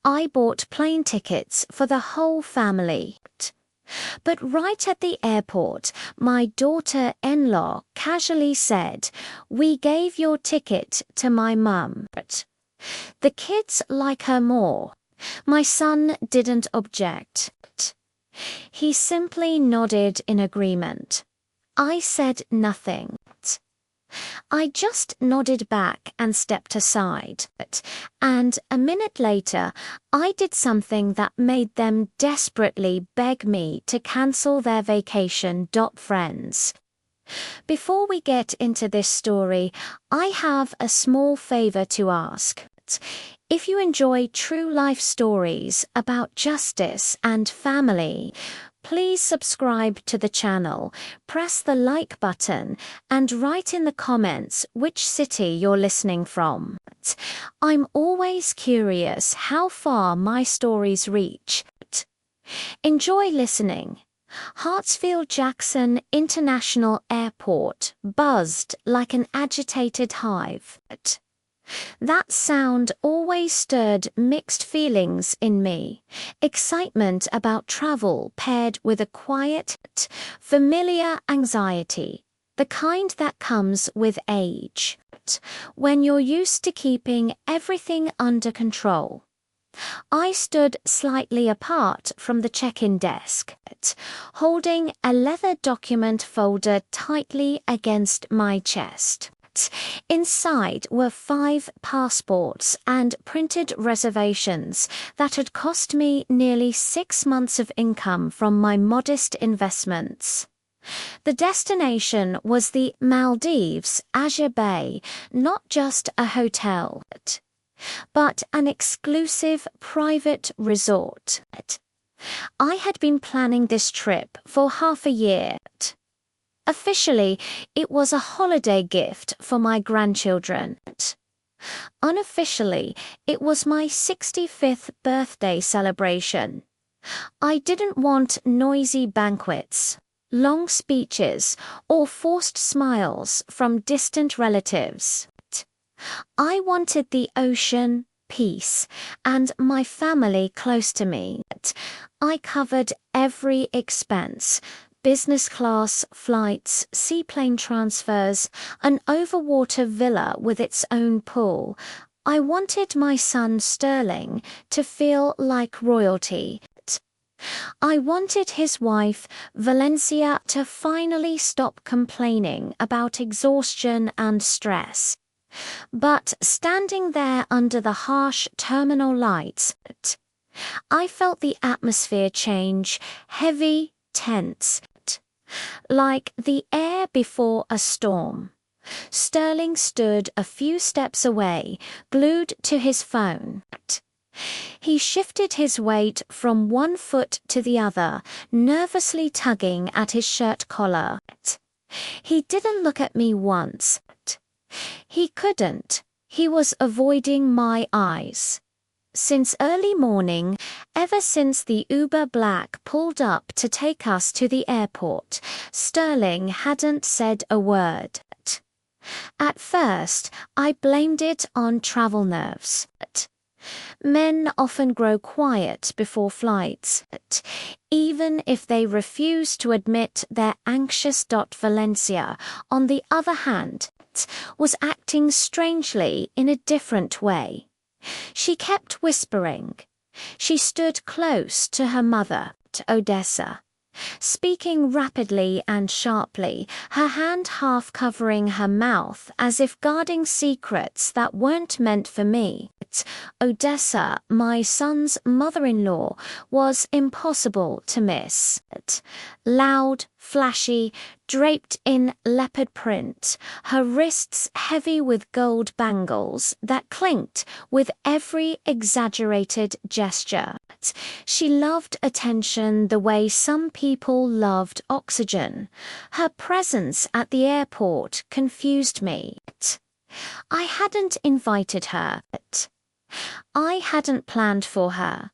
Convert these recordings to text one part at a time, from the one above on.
I bought plane tickets for the whole family. But right at the airport, my daughter-in-law casually said, "We gave your ticket to my mum. The kids like her more." My son didn't object. He simply nodded in agreement. I said nothing. I just nodded back and stepped aside. And a minute later, I did something that made them desperately beg me to cancel their vacation. Friends. Before we get into this story, I have a small favor to ask. If you enjoy true life stories about justice and family, please subscribe to the channel, press the like button, and write in the comments which city you're listening from. I'm always curious how far my stories reach. Enjoy listening. Hartsfield-Jackson International Airport buzzed like an agitated hive. That sound always stirred mixed feelings in me. Excitement about travel paired with a quiet, familiar anxiety, the kind that comes with age, when you're used to keeping everything under control. I stood slightly apart from the check-in desk, holding a leather document folder tightly against my chest. Inside were 5 passports and printed reservations that had cost me nearly 6 months of income from my modest investments. The destination was the Maldives, Azure Bay, not just a hotel, but an exclusive private resort. I had been planning this trip for half a year. Officially, it was a holiday gift for my grandchildren. Unofficially, it was my 65th birthday celebration. I didn't want noisy banquets, long speeches, or forced smiles from distant relatives. I wanted the ocean, peace, and my family close to me. I covered every expense: business class flights, seaplane transfers, an overwater villa with its own pool. I wanted my son Sterling to feel like royalty. I wanted his wife, Valencia, to finally stop complaining about exhaustion and stress. But standing there under the harsh terminal lights, I felt the atmosphere change, heavy, tense, like the air before a storm. Sterling stood a few steps away, glued to his phone. He shifted his weight from one foot to the other, nervously tugging at his shirt collar. He didn't look at me once. He couldn't. He was avoiding my eyes. Since early morning, ever since the Uber Black pulled up to take us to the airport, Sterling hadn't said a word. At first, I blamed it on travel nerves. Men often grow quiet before flights, even if they refuse to admit they're anxious. Valencia, on the other hand, was acting strangely in a different way. She kept whispering. She stood close to her mother, Odessa, speaking rapidly and sharply, her hand half covering her mouth as if guarding secrets that weren't meant for me. Odessa, my son's mother-in-law, was impossible to miss. Loud, flashy, draped in leopard print, her wrists heavy with gold bangles that clinked with every exaggerated gesture. She loved attention the way some people loved oxygen. Her presence at the airport confused me. I hadn't invited her. I hadn't planned for her.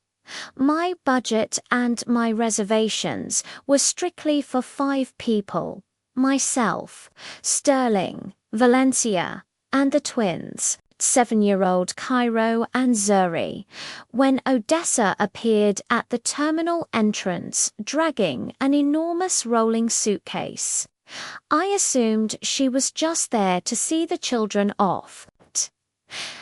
My budget and my reservations were strictly for 5 people: myself, Sterling, Valencia, and the twins. 7-year-old Cairo and Zuri, when Odessa appeared at the terminal entrance dragging an enormous rolling suitcase. I assumed she was just there to see the children off.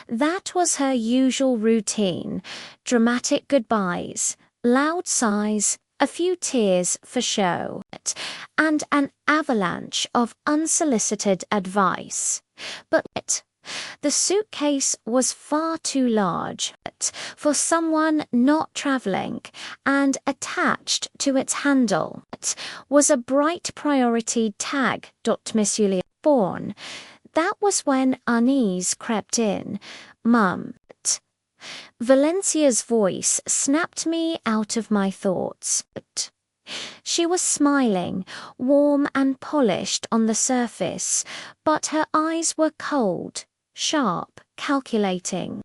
That was her usual routine: dramatic goodbyes, loud sighs, a few tears for show, and an avalanche of unsolicited advice. But the suitcase was far too large for someone not traveling, and attached to its handle was a bright priority tag. Monsieur Le Born. That was when unease crept in. Mum. Valencia's voice snapped me out of my thoughts. She was smiling, warm and polished on the surface, but her eyes were cold, sharp, calculating.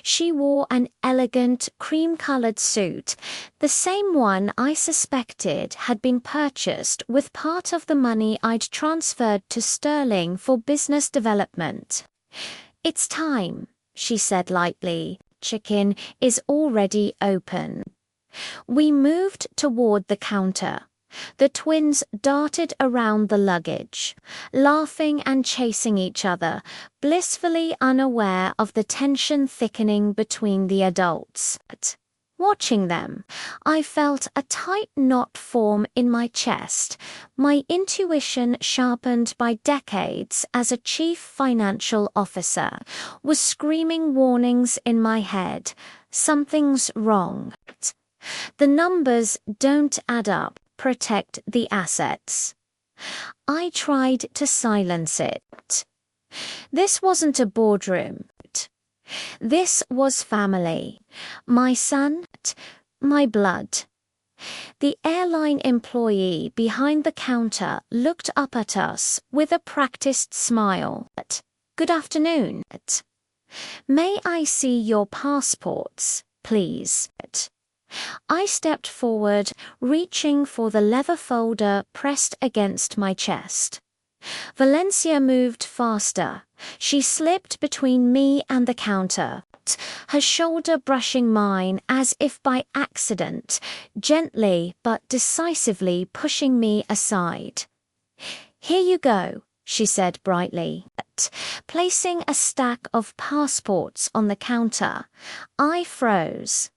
She wore an elegant cream-colored suit, the same one I suspected had been purchased with part of the money I'd transferred to Sterling for business development. "It's time," she said lightly. "Chicken is already open." We moved toward the counter. The twins darted around the luggage, laughing and chasing each other, blissfully unaware of the tension thickening between the adults. Watching them, I felt a tight knot form in my chest. My intuition, sharpened by decades as a chief financial officer, was screaming warnings in my head. Something's wrong. The numbers don't add up. Protect the assets. I tried to silence it. This wasn't a boardroom. This was family. My son, my blood. The airline employee behind the counter looked up at us with a practiced smile. "Good afternoon. May I see your passports, please?" I stepped forward, reaching for the leather folder pressed against my chest. Valencia moved faster. She slipped between me and the counter, her shoulder brushing mine as if by accident, gently but decisively pushing me aside. "Here you go," she said brightly, placing a stack of passports on the counter. I froze.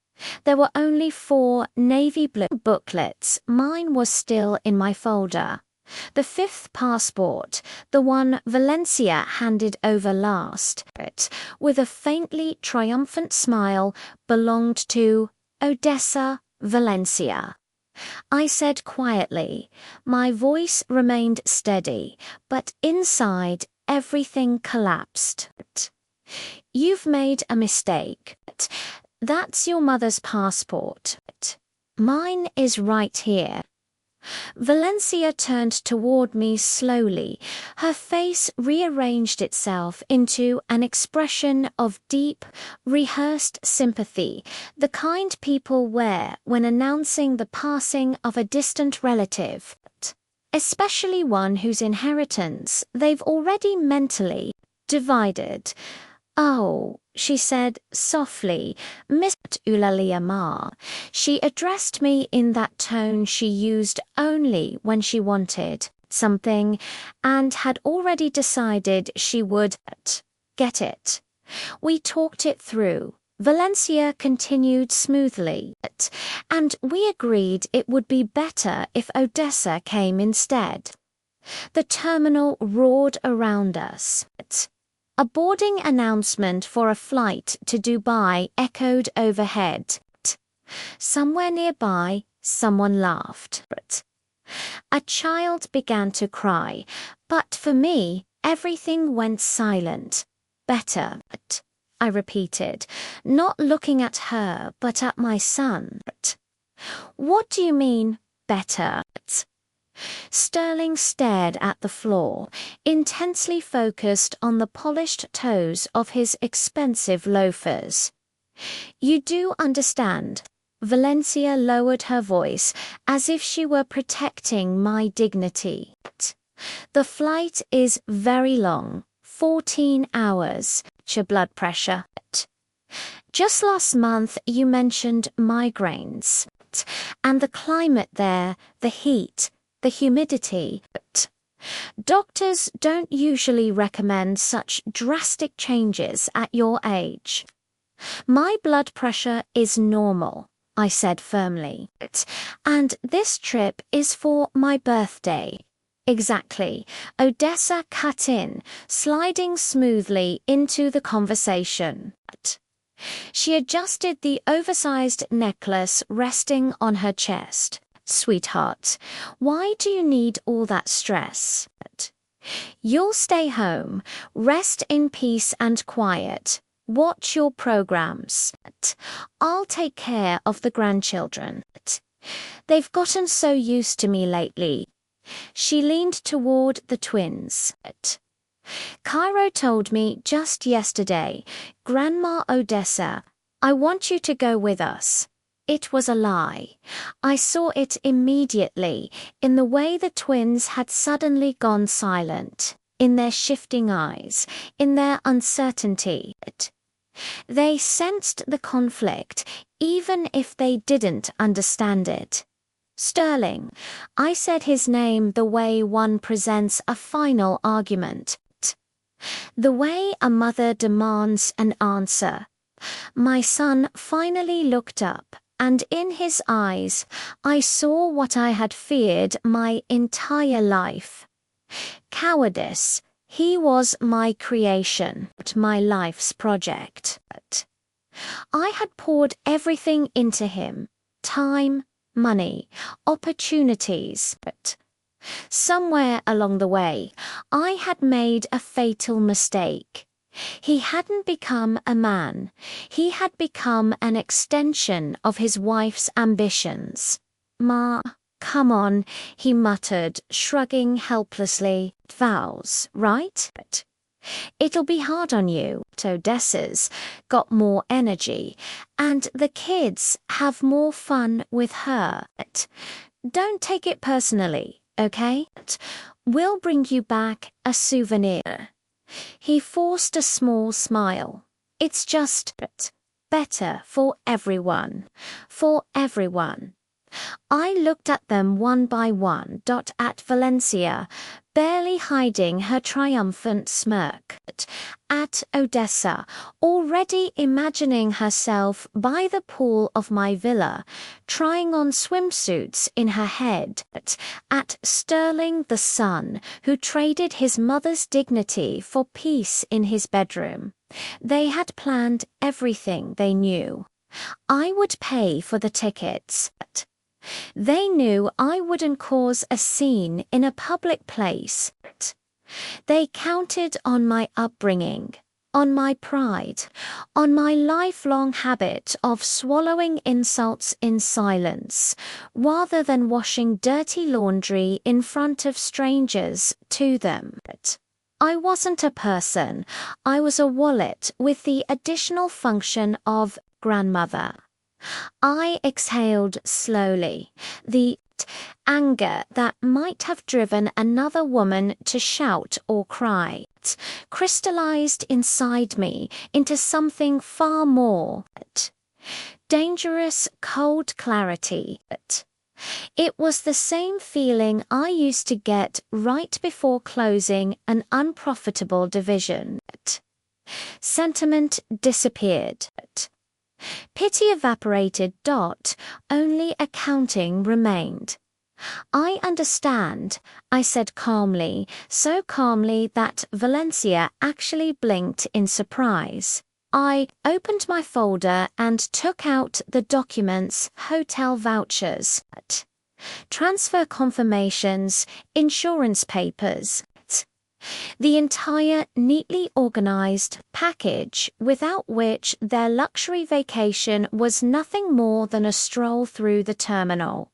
There were only 4 navy blue booklets. Mine was still in my folder. The 5th passport, the one Valencia handed over last, with a faintly triumphant smile, belonged to Odessa, Valencia. I said quietly. My voice remained steady, but inside everything collapsed. "You've made a mistake. That's your mother's passport. Mine is right here." Valencia turned toward me slowly. Her face rearranged itself into an expression of deep, rehearsed sympathy, the kind people wear when announcing the passing of a distant relative, especially one whose inheritance they've already mentally divided. "Oh," she said softly, "Miss Eulalia Ma." She addressed me in that tone she used only when she wanted something, and had already decided she would get it. We talked it through. Valencia continued smoothly, and we agreed it would be better if Odessa came instead. The terminal roared around us. A boarding announcement for a flight to Dubai echoed overhead. Somewhere nearby, someone laughed. A child began to cry, but for me, everything went silent. "Better," I repeated, not looking at her but at my son. "What do you mean, better?" Sterling stared at the floor, intensely focused on the polished toes of his expensive loafers. "You do understand." Valencia lowered her voice as if she were protecting my dignity. "The flight is very long, 14 hours. your blood pressure. Just last month you mentioned migraines and the climate there, the heat, the humidity. Doctors don't usually recommend such drastic changes at your age. My blood pressure is normal, I said firmly, and this trip is for my birthday. Exactly, Odessa cut in, sliding smoothly into the conversation. She adjusted the oversized necklace resting on her chest. Sweetheart, why do you need all that stress? You'll stay home, rest in peace and quiet. Watch your programs. I'll take care of the grandchildren. They've gotten so used to me lately. She leaned toward the twins. Cairo told me just yesterday, Grandma Odessa, I want you to go with us. It was a lie. I saw it immediately in the way the twins had suddenly gone silent, in their shifting eyes, in their uncertainty. They sensed the conflict, even if they didn't understand it. Sterling, I said his name the way one presents a final argument. The way a mother demands an answer. My son finally looked up, and in his eyes, I saw what I had feared my entire life. Cowardice. He was my creation, my life's project. I had poured everything into him, time, money, opportunities. Somewhere along the way, I had made a fatal mistake. He hadn't become a man. He had become an extension of his wife's ambitions. Ma, come on, he muttered, shrugging helplessly. Vows, right? It'll be hard on you. Odessa's got more energy, and the kids have more fun with her. Don't take it personally, okay? We'll bring you back a souvenir. He forced a small smile. It's just better for everyone. For everyone. I looked at them one by one. At Valencia, barely hiding her triumphant smirk. At Odessa, already imagining herself by the pool of my villa, trying on swimsuits in her head. At Sterling the son, who traded his mother's dignity for peace in his bedroom. They had planned everything they knew. I would pay for the tickets. They knew I wouldn't cause a scene in a public place. They counted on my upbringing, on my pride, on my lifelong habit of swallowing insults in silence, rather than washing dirty laundry in front of strangers to them. I wasn't a person. I was a wallet with the additional function of grandmother. I exhaled slowly. The anger that might have driven another woman to shout or cry crystallized inside me into something far more. Dangerous, cold clarity. It was the same feeling I used to get right before closing an unprofitable division. Sentiment disappeared. Pity evaporated. Only accounting remained. I understand, I said calmly, so calmly that Valencia actually blinked in surprise. I opened my folder and took out the documents, hotel vouchers, transfer confirmations, insurance papers. The entire neatly organized package, without which their luxury vacation was nothing more than a stroll through the terminal.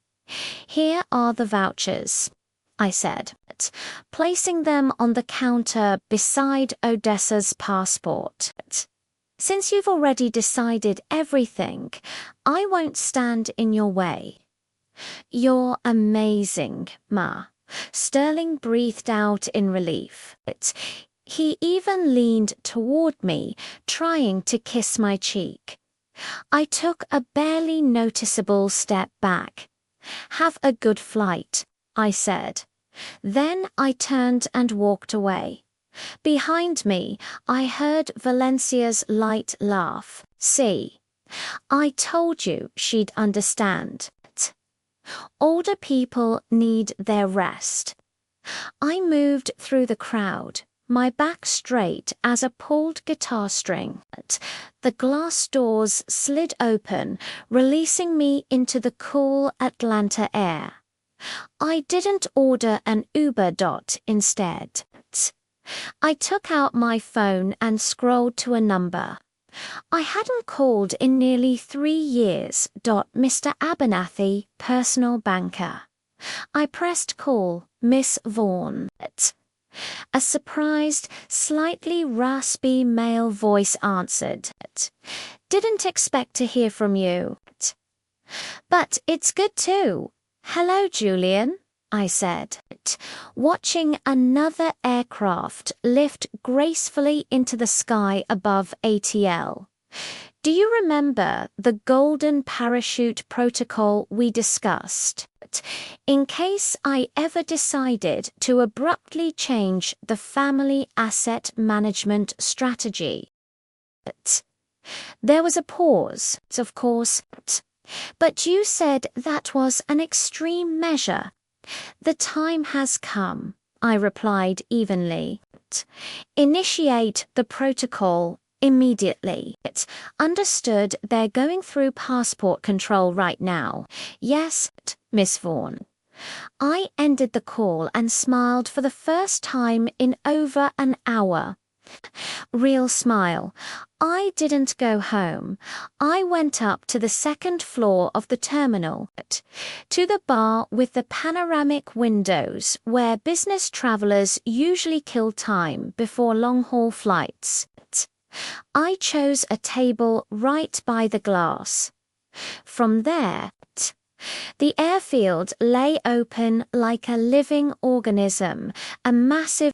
Here are the vouchers, I said, placing them on the counter beside Odessa's passport. Since you've already decided everything, I won't stand in your way. You're amazing, Ma. Sterling breathed out in relief. He even leaned toward me, trying to kiss my cheek. I took a barely noticeable step back. "Have a good flight," I said. Then I turned and walked away. Behind me, I heard Valencia's light laugh. "See, I told you she'd understand. Older people need their rest." I moved through the crowd, my back straight as a pulled guitar string. The glass doors slid open, releasing me into the cool Atlanta air. I didn't order an Uber. Instead, I took out my phone and scrolled to a number. I hadn't called in nearly 3 years. "Mr. Abernathy, personal banker." I pressed call. "Miss Vaughn." A surprised, slightly raspy male voice answered. "Didn't expect to hear from you." "But it's good too. Hello, Julian," I said, watching another aircraft lift gracefully into the sky above ATL. "Do you remember the golden parachute protocol we discussed? In case I ever decided to abruptly change the family asset management strategy." There was a pause, of course. "But you said that was an extreme measure." "The time has come," I replied evenly. "Initiate the protocol immediately." "Understood. They're going through passport control right now." "Yes, Miss Vaughn." I ended the call and smiled for the first time in over an hour. Real smile. I didn't go home. I went up to the second floor of the terminal, to the bar with the panoramic windows where business travelers usually kill time before long-haul flights. I chose a table right by the glass. From there, the airfield lay open like a living organism, a massive,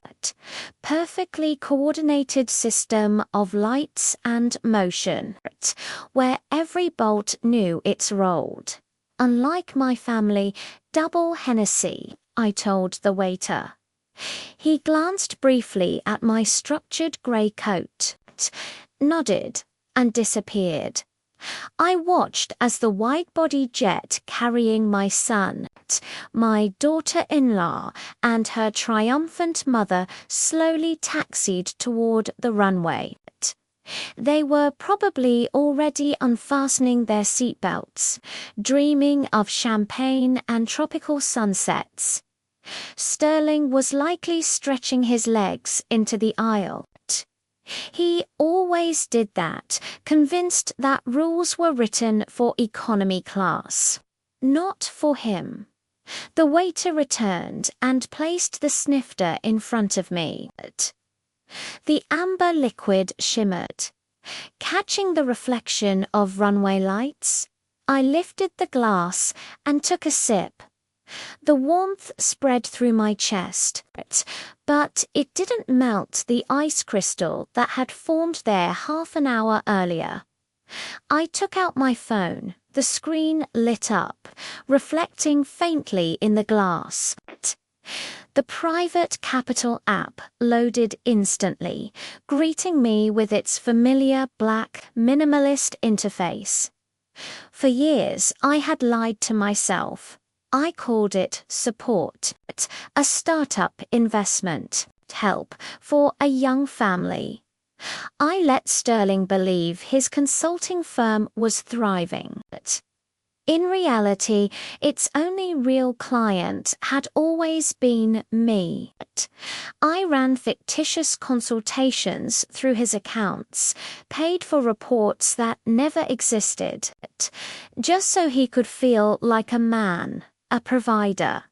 perfectly coordinated system of lights and motion, where every bolt knew its role. "Unlike my family, double Hennessy," I told the waiter. He glanced briefly at my structured grey coat, nodded, and disappeared. I watched as the wide-body jet carrying my son, my daughter-in-law, and her triumphant mother slowly taxied toward the runway. They were probably already unfastening their seatbelts, dreaming of champagne and tropical sunsets. Sterling was likely stretching his legs into the aisle. He always did that, convinced that rules were written for economy class. Not for him. The waiter returned and placed the snifter in front of me. The amber liquid shimmered. Catching the reflection of runway lights, I lifted the glass and took a sip. The warmth spread through my chest, but it didn't melt the ice crystal that had formed there half an hour earlier. I took out my phone. The screen lit up, reflecting faintly in the glass. The Private Capital app loaded instantly, greeting me with its familiar black, minimalist interface. For years, I had lied to myself. I called it support, a startup investment, help for a young family. I let Sterling believe his consulting firm was thriving. In reality, its only real client had always been me. I ran fictitious consultations through his accounts, paid for reports that never existed, just so he could feel like a man, a provider.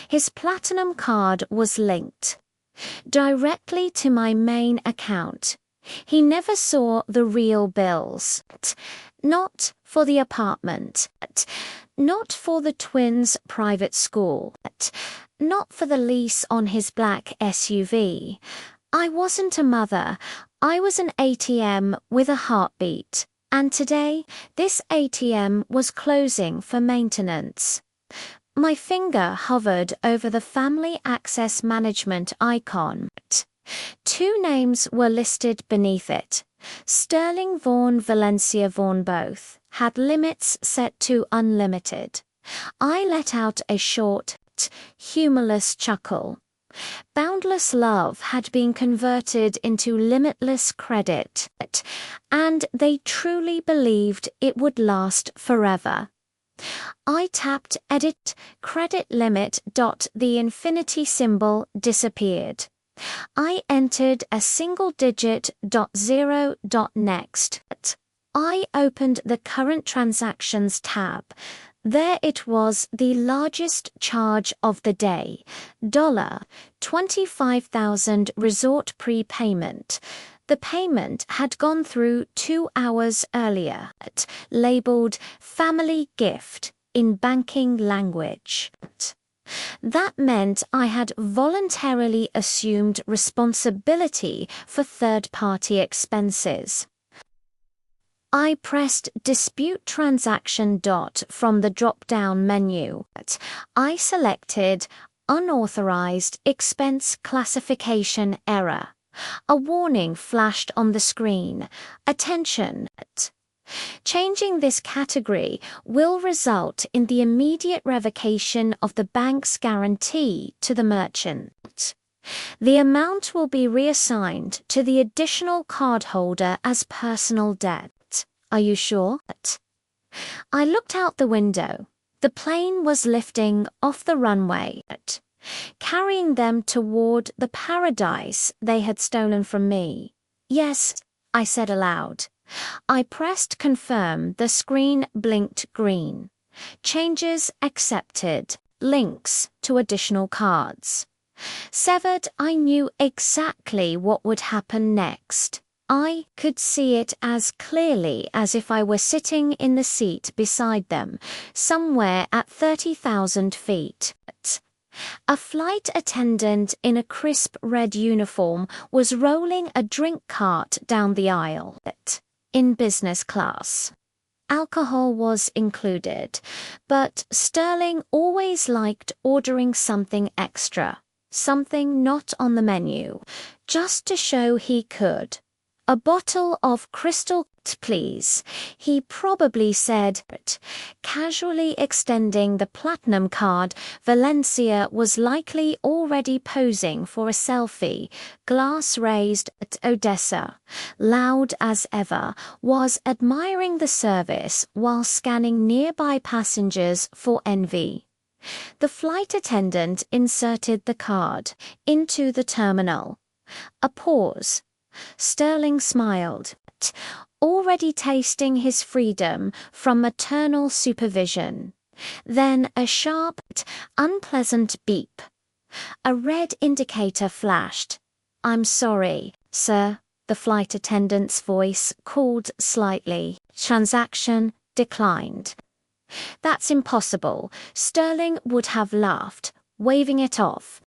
His platinum card was linked directly to my main account. He never saw the real bills. Not for the apartment, not for the twins' private school, not for the lease on his black SUV. I wasn't a mother. I was an ATM with a heartbeat. And today, this ATM was closing for maintenance. My finger hovered over the Family Access Management icon. Two names were listed beneath it. Sterling Vaughan, Valencia Vaughan both had limits set to unlimited. I let out a short, humorless chuckle. Boundless love had been converted into limitless credit, and they truly believed it would last forever. I tapped Edit Credit Limit. The infinity symbol disappeared. I entered a single-digit .0. Next. I opened the Current Transactions tab. There it was, the largest charge of the day. $25,000 resort prepayment. The payment had gone through 2 hours earlier, labeled Family Gift in banking language. That meant I had voluntarily assumed responsibility for third-party expenses. I pressed Dispute Transaction. From the drop-down menu. I selected Unauthorized Expense Classification Error. A warning flashed on the screen. Attention! Changing this category will result in the immediate revocation of the bank's guarantee to the merchant. The amount will be reassigned to the additional cardholder as personal debt. Are you sure? I looked out the window. The plane was lifting off the runway, carrying them toward the paradise they had stolen from me. Yes, I said aloud. I pressed confirm. The screen blinked green. Changes accepted. Links to additional cards. Severed. I knew exactly what would happen next. I could see it as clearly as if I were sitting in the seat beside them, somewhere at 30,000 feet. A flight attendant in a crisp red uniform was rolling a drink cart down the aisle, in business class. Alcohol was included, but Sterling always liked ordering something extra, something not on the menu, just to show he could. A bottle of Crystal, please, he probably said, casually extending the platinum card. Valencia was likely already posing for a selfie. Glass raised. Odessa, loud as ever, was admiring the service while scanning nearby passengers for envy. The flight attendant inserted the card into the terminal. A pause. Sterling smiled, already tasting his freedom from maternal supervision. Then a sharp, unpleasant beep. A red indicator flashed. "I'm sorry, sir," the flight attendant's voice called slightly. "Transaction declined." "That's impossible." Sterling would have laughed, waving it off.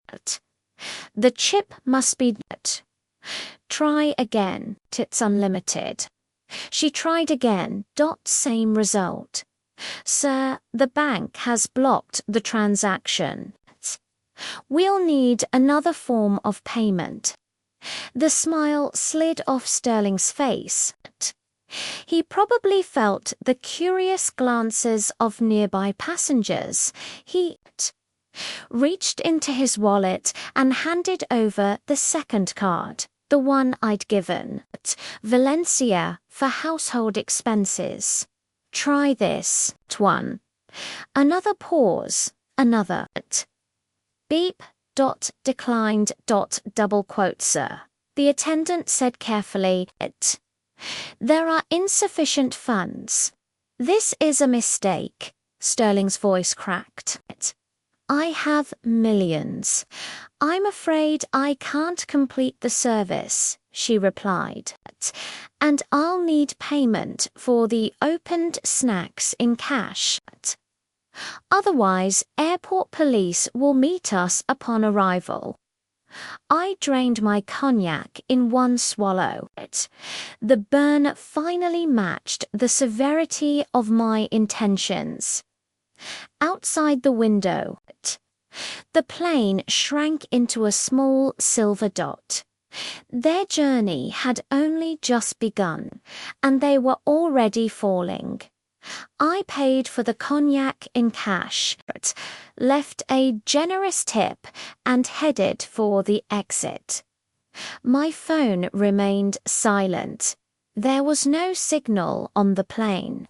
"The chip must be..." "Try again. It's unlimited." She tried again. Same result. "Sir, the bank has blocked the transaction. We'll need another form of payment." The smile slid off Sterling's face. He probably felt the curious glances of nearby passengers. He reached into his wallet and handed over the second card, the one I'd given. "Valencia for household expenses. Try this, one." Another pause. Another. "Beep. Declined. Double quote, sir." The attendant said carefully, "There are insufficient funds." "This is a mistake." Sterling's voice cracked. "I have millions. I'm afraid I can't complete the service," she replied. "And I'll need payment for the opened snacks in cash. Otherwise, airport police will meet us upon arrival." I drained my cognac in one swallow. The burn finally matched the severity of my intentions. Outside the window, the plane shrank into a small silver dot. Their journey had only just begun, and they were already falling. I paid for the cognac in cash, left a generous tip, and headed for the exit. My phone remained silent. There was no signal on the plane.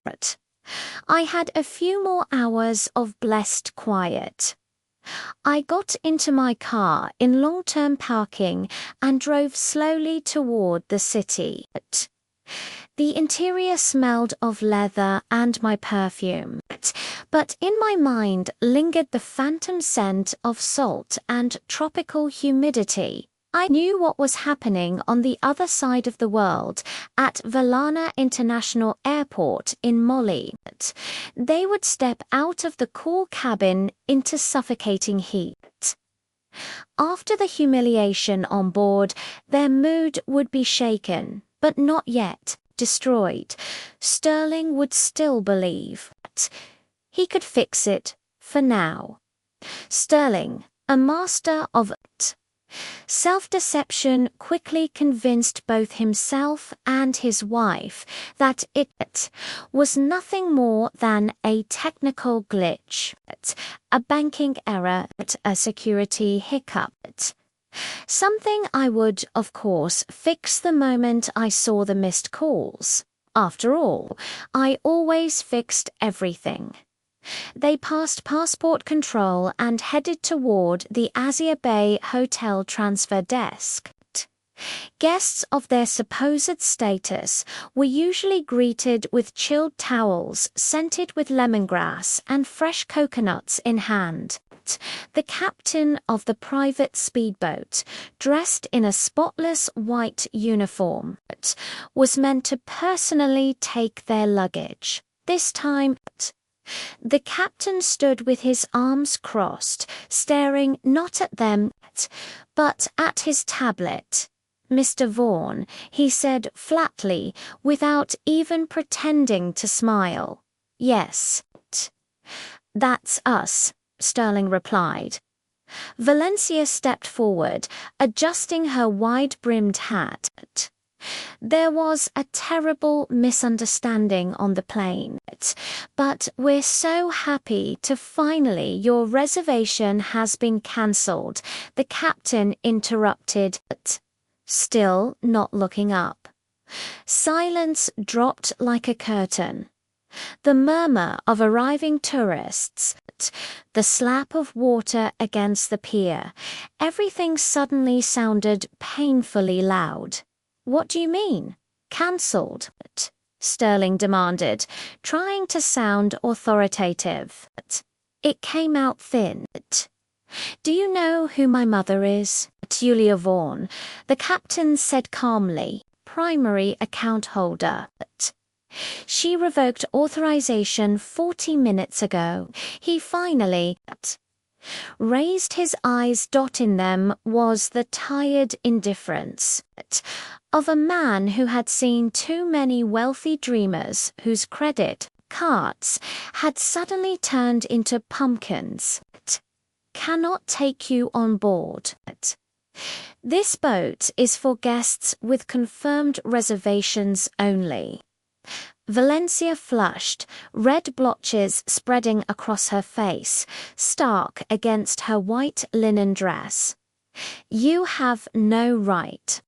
I had a few more hours of blessed quiet. I got into my car in long-term parking and drove slowly toward the city. The interior smelled of leather and my perfume, but in my mind lingered the phantom scent of salt and tropical humidity. I knew what was happening on the other side of the world at Valana International Airport in Mali. They would step out of the cool cabin into suffocating heat. After the humiliation on board, their mood would be shaken, but not yet destroyed. Sterling would still believe. He could fix it for now. Sterling, a master of self-deception, quickly convinced both himself and his wife that it was nothing more than a technical glitch, a banking error, a security hiccup. Something I would, of course, fix the moment I saw the missed calls. After all, I always fixed everything. They passed passport control and headed toward the Azia Bay Hotel transfer desk. Guests of their supposed status were usually greeted with chilled towels scented with lemongrass and fresh coconuts in hand. The captain of the private speedboat, dressed in a spotless white uniform, was meant to personally take their luggage. This time, the captain stood with his arms crossed, staring not at them, but at his tablet. "Mr. Vaughan," he said flatly, without even pretending to smile. "Yes. That's us," Sterling replied. Valencia stepped forward, adjusting her wide-brimmed hat. "There was a terrible misunderstanding on the plane, but we're so happy to finally your reservation has been cancelled," the captain interrupted, still not looking up. Silence dropped like a curtain. The murmur of arriving tourists, the slap of water against the pier, everything suddenly sounded painfully loud. "What do you mean? Cancelled?" Sterling demanded, trying to sound authoritative. It came out thin. "Do you know who my mother is?" "Julia Vaughan," the captain said calmly, "primary account holder." "She revoked authorization 40 minutes ago." He finally raised his eyes. In them was the tired indifference of a man who had seen too many wealthy dreamers whose credit cards had suddenly turned into pumpkins. "Cannot take you on board. This boat is for guests with confirmed reservations only." Valencia flushed, red blotches spreading across her face, stark against her white linen dress. "You have no right,"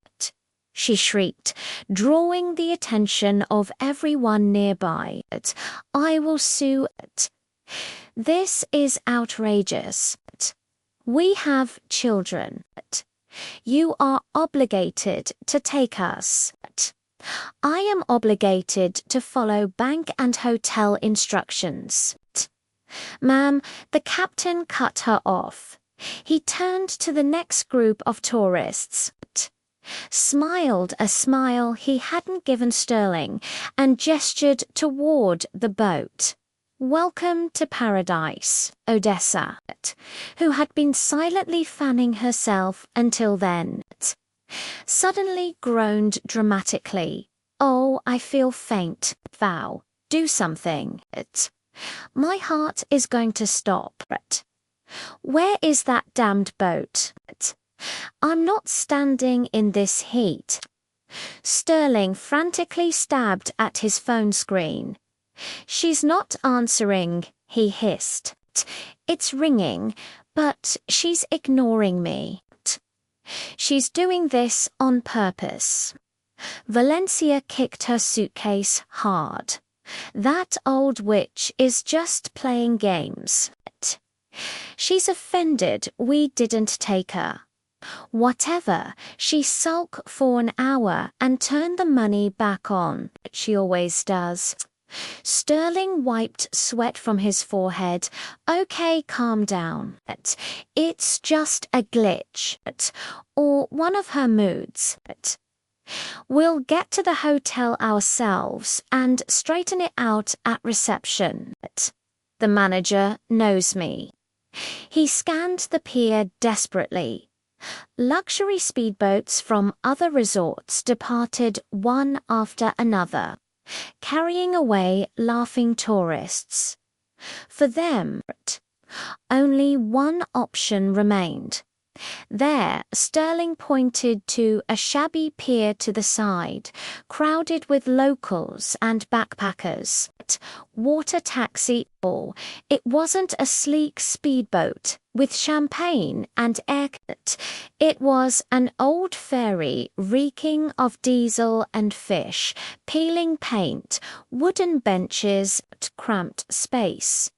she shrieked, drawing the attention of everyone nearby. "I will sue." "This is outrageous. We have children. You are obligated to take us. I am obligated to follow bank and hotel instructions." "Ma'am," the captain cut her off. He turned to the next group of tourists, smiled a smile he hadn't given Sterling, and gestured toward the boat. Welcome to paradise, Odessa, who had been silently fanning herself until then, suddenly groaned dramatically. Oh, I feel faint. Val, do something. My heart is going to stop. Where is that damned boat? I'm not standing in this heat. Sterling frantically stabbed at his phone screen. She's not answering, he hissed. It's ringing, but she's ignoring me. She's doing this on purpose. Valencia kicked her suitcase hard. That old witch is just playing games. She's offended we didn't take her. Whatever, she sulk for an hour and turn the money back on. She always does. Sterling wiped sweat from his forehead. Okay, calm down. It's just a glitch. Or one of her moods. We'll get to the hotel ourselves and straighten it out at reception. The manager knows me. He scanned the pier desperately. Luxury speedboats from other resorts departed one after another, carrying away laughing tourists. For them, only one option remained. There, Sterling pointed to a shabby pier to the side, crowded with locals and backpackers. Water taxi. Oh, it wasn't a sleek speedboat with champagne and air. It was an old ferry reeking of diesel and fish, peeling paint, wooden benches, cramped space.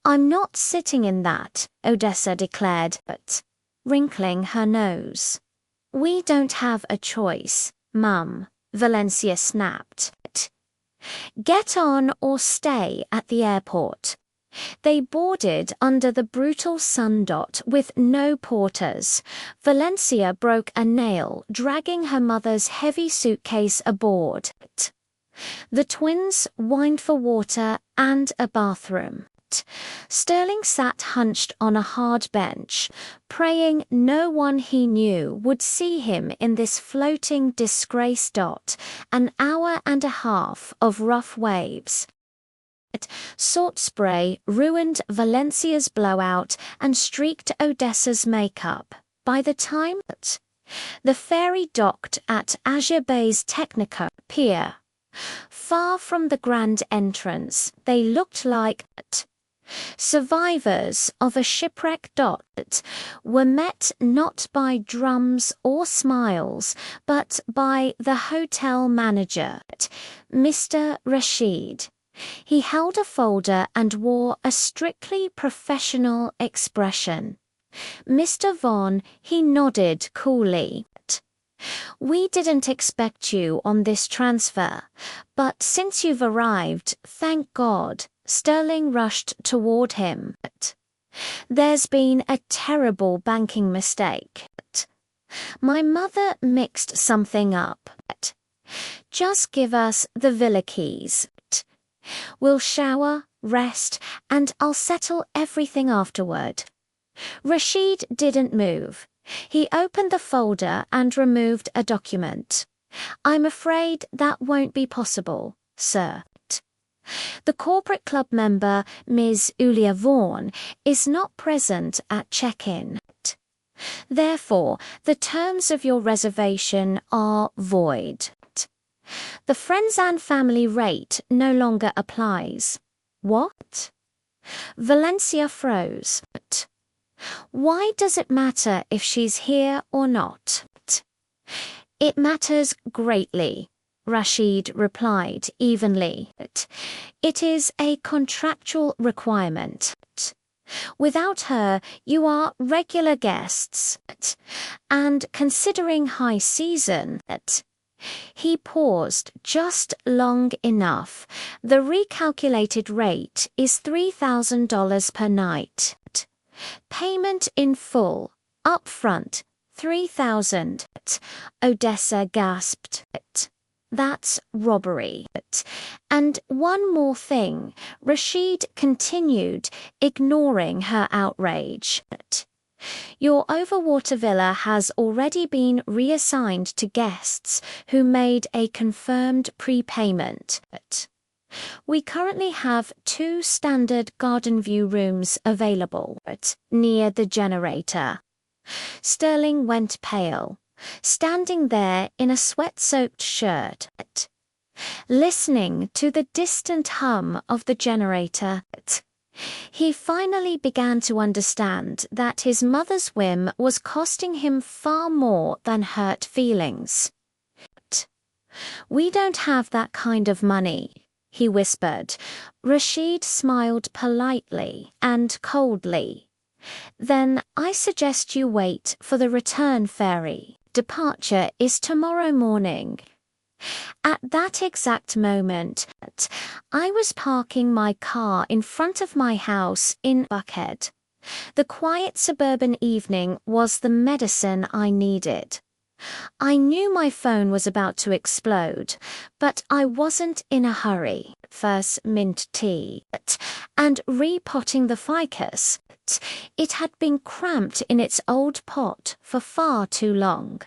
I'm not sitting in that, Odessa declared, wrinkling her nose. We don't have a choice, Mum, Valencia snapped. Get on or stay at the airport. They boarded under the brutal sun dot with no porters. Valencia broke a nail, dragging her mother's heavy suitcase aboard. The twins whined for water and a bathroom. Sterling sat hunched on a hard bench, praying no one he knew would see him in this floating disgrace dot, an hour and a half of rough waves. Salt spray ruined Valencia's blowout and streaked Odessa's makeup. By the time the ferry docked at Azure Bay's Technico pier, far from the grand entrance, they looked like survivors of a shipwreck. Were met not by drums or smiles, but by the hotel manager, Mr. Rashid. He held a folder and wore a strictly professional expression. Mr. Vaughn, he nodded coolly. We didn't expect you on this transfer, but since you've arrived, thank God. Sterling rushed toward him. There's been a terrible banking mistake. My mother mixed something up. Just give us the villa keys. We'll shower, rest, and I'll settle everything afterward. Rashid didn't move. He opened the folder and removed a document. I'm afraid that won't be possible, sir. The corporate club member, Ms. Ulia Vaughn, is not present at check-in. Therefore, the terms of your reservation are void. The friends and family rate no longer applies. What? Valencia froze. Why does it matter if she's here or not? It matters greatly, Rashid replied evenly. It is a contractual requirement. Without her, you are regular guests. And considering high season, he paused just long enough. The recalculated rate is $3,000 per night. Payment in full, upfront, $3,000. Odessa gasped. That's robbery. And one more thing, Rashid continued, ignoring her outrage. Your overwater villa has already been reassigned to guests who made a confirmed prepayment. We currently have 2 standard garden view rooms available near the generator. Sterling went pale, standing there in a sweat-soaked shirt, listening to the distant hum of the generator. He finally began to understand that his mother's whim was costing him far more than hurt feelings. "We don't have that kind of money," he whispered. Rashid smiled politely and coldly. "Then I suggest you wait for the return ferry. Departure is tomorrow morning." At that exact moment, I was parking my car in front of my house in Buckhead. The quiet suburban evening was the medicine I needed. I knew my phone was about to explode, but I wasn't in a hurry. First mint tea, and repotting the ficus. It had been cramped in its old pot for far too long.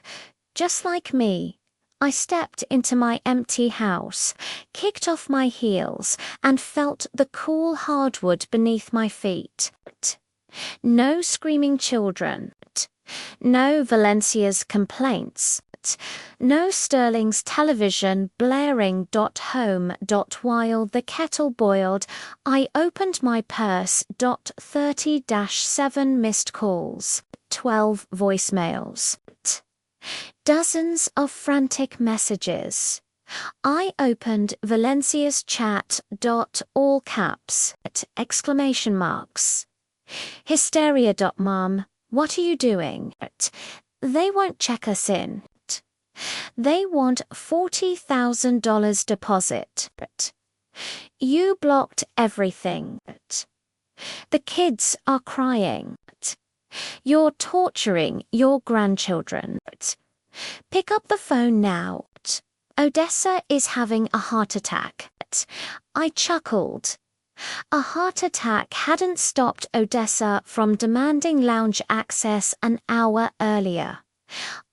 Just like me, I stepped into my empty house, kicked off my heels, and felt the cool hardwood beneath my feet. No screaming children. No Valencia's complaints. No Sterling's television blaring home. While the kettle boiled, I opened my purse. 30-7 missed calls, 12 voicemails. Dozens of frantic messages. I opened Valencia's chat. All caps, exclamation marks. Hysteria. Mom, what are you doing? They won't check us in. They want $40,000 deposit. You blocked everything. The kids are crying. You're torturing your grandchildren. Pick up the phone now. Odessa is having a heart attack. I chuckled. A heart attack hadn't stopped Odessa from demanding lounge access an hour earlier.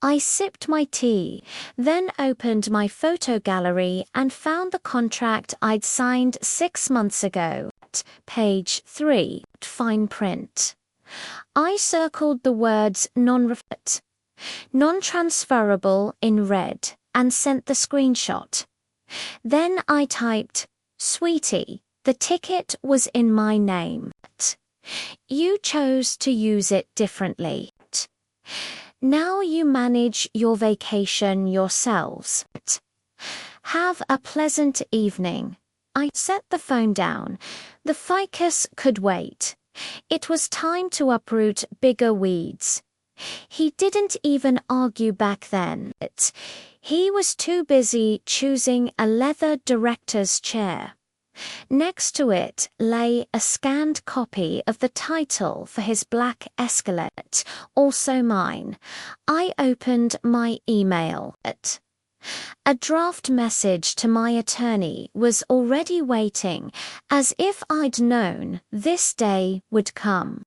I sipped my tea, then opened my photo gallery and found the contract I'd signed 6 months ago. Page 3, fine print. I circled the words non-transferable in red and sent the screenshot. Then I typed, "Sweetie, the ticket was in my name. You chose to use it differently. Now you manage your vacation yourselves. Have a pleasant evening." I set the phone down. The ficus could wait. It was time to uproot bigger weeds. He didn't even argue back then. He was too busy choosing a leather director's chair. Next to it lay a scanned copy of the title for his black Escalade, also mine. I opened my email. A draft message to my attorney was already waiting, as if I'd known this day would come.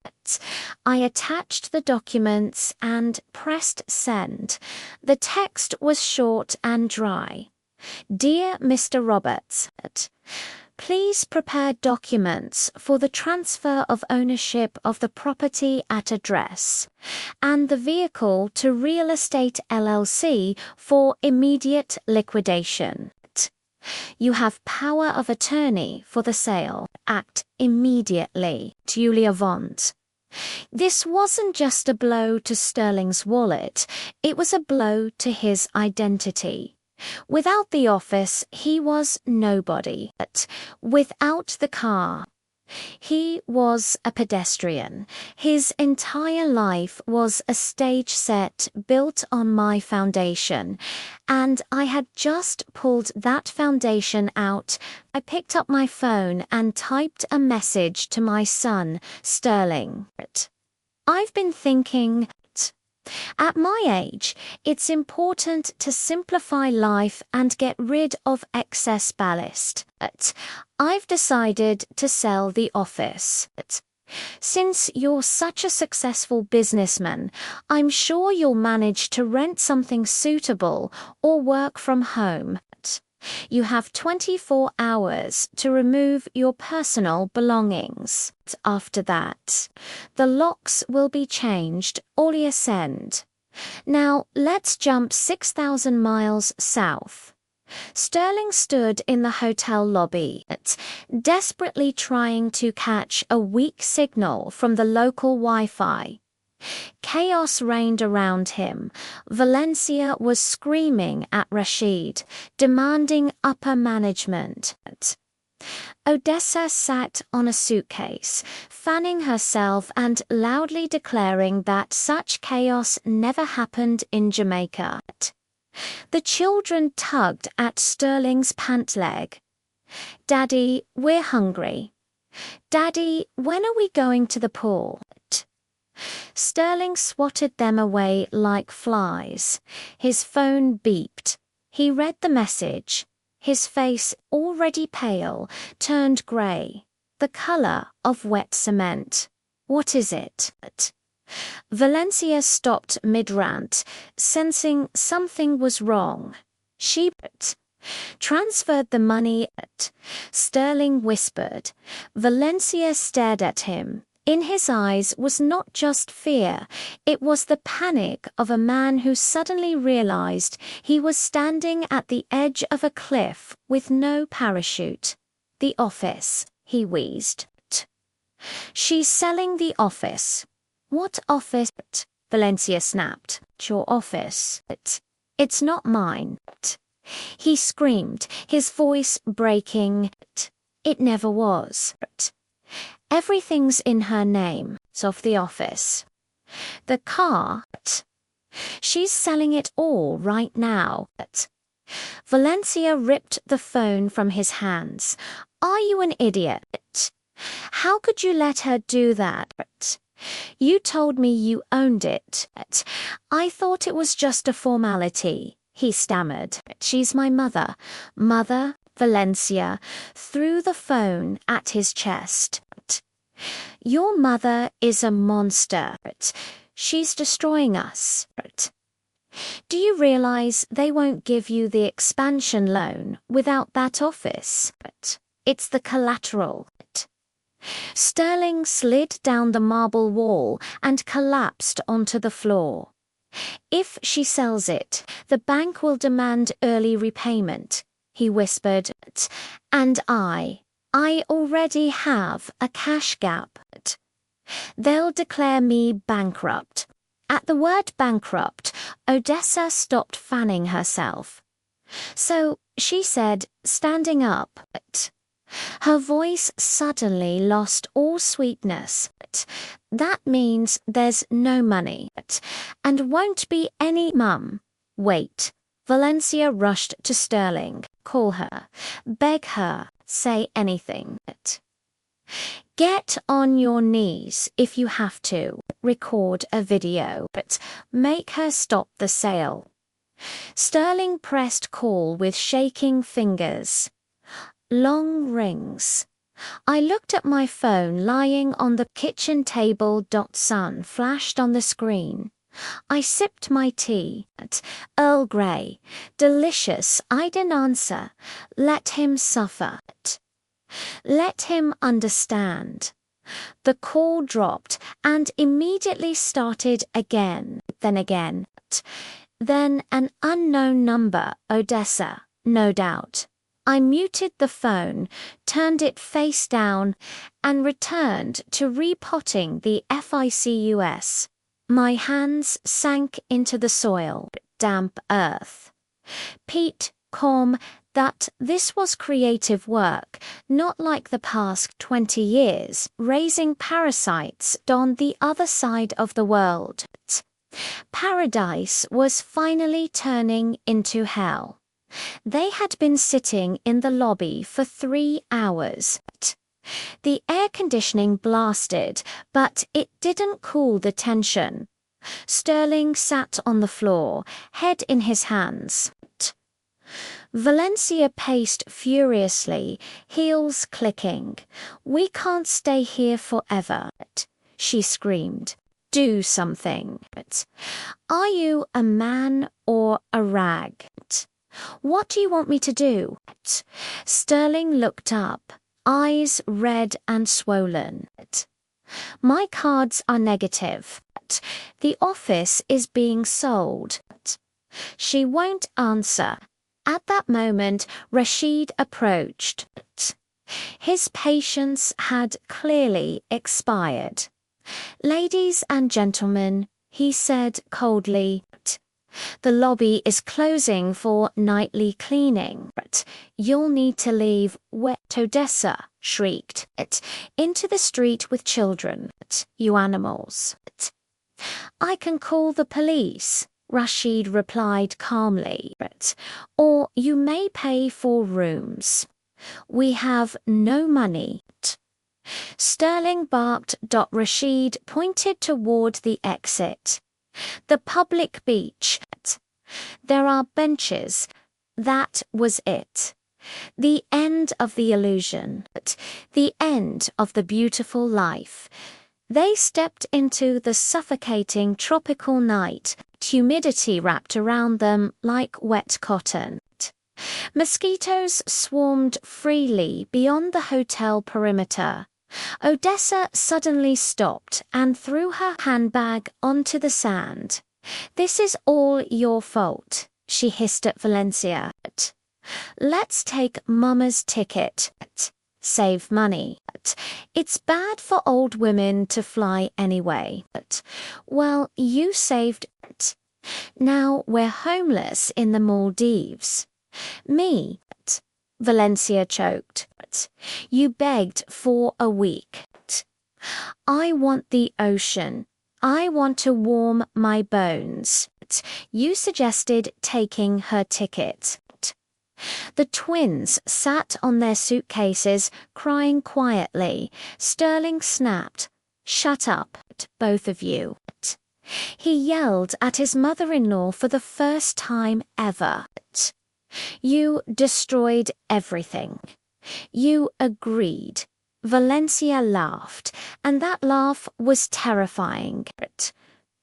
I attached the documents and pressed send. The text was short and dry. "Dear Mr. Roberts, please prepare documents for the transfer of ownership of the property at address and the vehicle to Real Estate LLC for immediate liquidation. You have power of attorney for the sale. Act immediately. Julia Vont." This wasn't just a blow to Sterling's wallet, it was a blow to his identity. Without the office, he was nobody. Without the car, he was a pedestrian. His entire life was a stage set built on my foundation, and I had just pulled that foundation out. I picked up my phone and typed a message to my son, Sterling. "I've been thinking." At my age, it's important to simplify life and get rid of excess ballast. I've decided to sell the office. Since you're such a successful businessman, I'm sure you'll manage to rent something suitable or work from home. You have 24 hours to remove your personal belongings. After that, the locks will be changed all year end. Now, let's jump 6,000 miles south. Sterling stood in the hotel lobby, desperately trying to catch a weak signal from the local Wi-Fi. Chaos reigned around him. Valencia was screaming at Rashid, demanding upper management. Odessa sat on a suitcase, fanning herself and loudly declaring that such chaos never happened in Jamaica. The children tugged at Sterling's pant leg. "Daddy, we're hungry. Daddy, when are we going to the pool?" Sterling swatted them away like flies. His phone beeped. He read the message. His face, already pale, turned grey, the colour of wet cement. "What is it?" Valencia stopped mid-rant, sensing something was wrong. She transferred the money. Sterling whispered. Valencia stared at him. In his eyes was not just fear, it was the panic of a man who suddenly realized he was standing at the edge of a cliff with no parachute. "The office," he wheezed. "She's selling the office." "What office?" Valencia snapped. "Your office." "It's not mine." He screamed, his voice breaking. "It never was." "Everything's in her name, of the office." "The car?" "She's selling it all right now." Valencia ripped the phone from his hands. "Are you an idiot? How could you let her do that? You told me you owned it." "I thought it was just a formality," he stammered. "She's my mother." "Mother?" Valencia threw the phone at his chest. "Your mother is a monster. She's destroying us. Do you realize they won't give you the expansion loan without that office? It's the collateral." Sterling slid down the marble wall and collapsed onto the floor. "If she sells it, the bank will demand early repayment," he whispered. "And I already have a cash gap. They'll declare me bankrupt." At the word bankrupt, Odessa stopped fanning herself. "So," she said, standing up. Her voice suddenly lost all sweetness. "That means there's no money, and won't be any mum." "Wait." Valencia rushed to Sterling. "Call her. Beg her. Say anything. Get on your knees if you have to. Record a video. Make her stop the sale." Sterling pressed call with shaking fingers. Long rings. I looked at my phone lying on the kitchen table. Sun flashed on the screen. I sipped my tea. Earl Grey. Delicious. I didn't answer. Let him suffer. Let him understand. The call dropped and immediately started again, then again. Then an unknown number. Odessa, no doubt. I muted the phone, turned it face down, and returned to repotting the FICUS. My hands sank into the soil, damp earth. Pete, calm, that this was creative work, not like the past 20 years, raising parasites on the other side of the world. Paradise was finally turning into hell. They had been sitting in the lobby for 3 hours. The air conditioning blasted, but it didn't cool the tension. Sterling sat on the floor, head in his hands. Valencia paced furiously, heels clicking. "We can't stay here forever," she screamed. "Do something. Are you a man or a rag? What do you want me to do?" Sterling looked up, eyes red and swollen. "My cards are negative. The office is being sold." She won't answer. At that moment, Rashid approached. His patience had clearly expired. "Ladies and gentlemen," he said coldly, "the lobby is closing for nightly cleaning. You'll need to leave." Odessa shrieked, "Into the street with children, you animals." "I can call the police," Rashid replied calmly, "or you may pay for rooms. We have no money." Sterling barked. Rashid pointed toward the exit. "The public beach. There are benches." That was it. The end of the illusion. The end of the beautiful life. They stepped into the suffocating tropical night, humidity wrapped around them like wet cotton. Mosquitoes swarmed freely beyond the hotel perimeter. Odessa suddenly stopped and threw her handbag onto the sand. "This is all your fault," she hissed at Valencia. "Let's take Mama's ticket. Save money. It's bad for old women to fly anyway. Well, you saved. Now we're homeless in the Maldives." "Me?" Valencia choked. "You begged for a week." "I want the ocean. I want to warm my bones." "You suggested taking her ticket." The twins sat on their suitcases, crying quietly. Sterling snapped, "Shut up, both of you." He yelled at his mother-in-law for the first time ever. "You destroyed everything. You agreed." Valencia laughed, and that laugh was terrifying.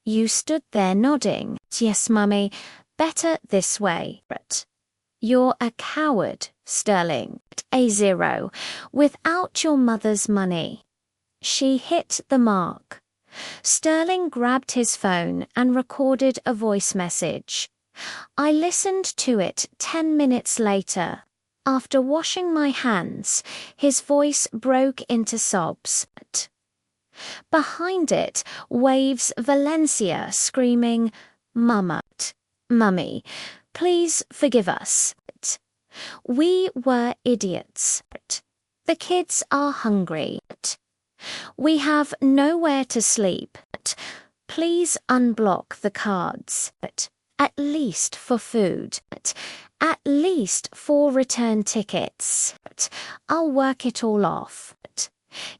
"You stood there nodding." "Yes, Mummy, better this way." "You're a coward, Sterling. A0. Without your mother's money." She hit the mark. Sterling grabbed his phone and recorded a voice message. "I listened to it 10 minutes later. After washing my hands," his voice broke into sobs. Behind it waves Valencia screaming, "Mama, Mummy, please forgive us. We were idiots. The kids are hungry. We have nowhere to sleep. Please unblock the cards. At least for food. At least for return tickets. I'll work it all off.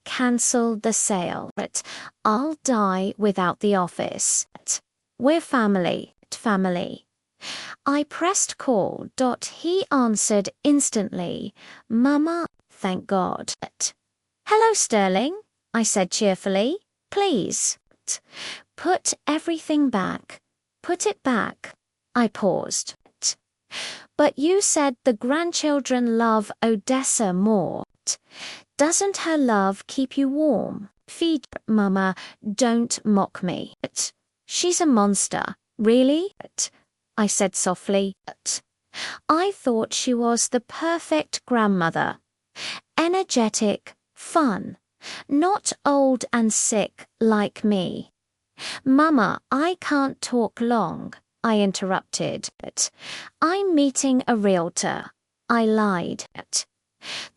Cancel the sale. I'll die without the office. We're family. Family." I pressed call. He answered instantly. "Mama, thank God." "Hello, Sterling," I said cheerfully. "Please. Put everything back. Put it back." I paused. "But you said the grandchildren love Odessa more. Doesn't her love keep you warm? Feed." "Mama, don't mock me. She's a monster." "Really?" I said softly. "I thought she was the perfect grandmother. Energetic, fun, not old and sick like me." "Mama, I can't talk long," I interrupted. "I'm meeting a realtor." I lied.